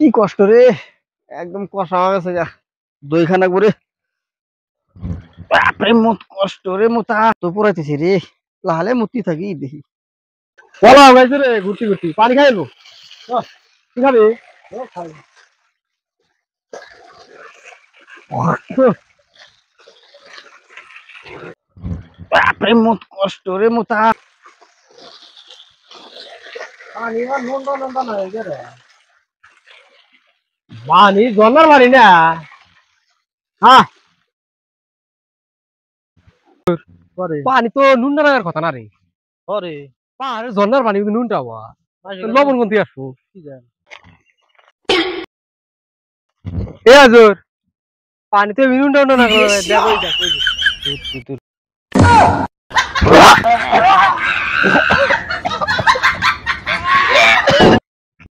কি কষ্ট রে, একদম কষা হয়ে গেছে গা দইখানা করে। বাপরে মত কষ্ট রে, মোতা তো পুরাইতেছি রে, লাহালে মতি থাকি দেখি। বলা হয়েছে রে, ঘুরতি ঘুরতি পানি খাইলো। কি খাবি? বাপরে মত কষ্ট রে, মোতা। পানি নন্দা নন্দা না হয়ে রে, পানি জন্নার পানি না। হ্যাঁ, পানি তো নুন নামার কথা না রে। পাহাড়ে ঝর্ণার পানি নুনটা হওয়া লবণ কোন দিয়ে আসবো। এ আজর পানিতে নুনটা না দেখো দেখো।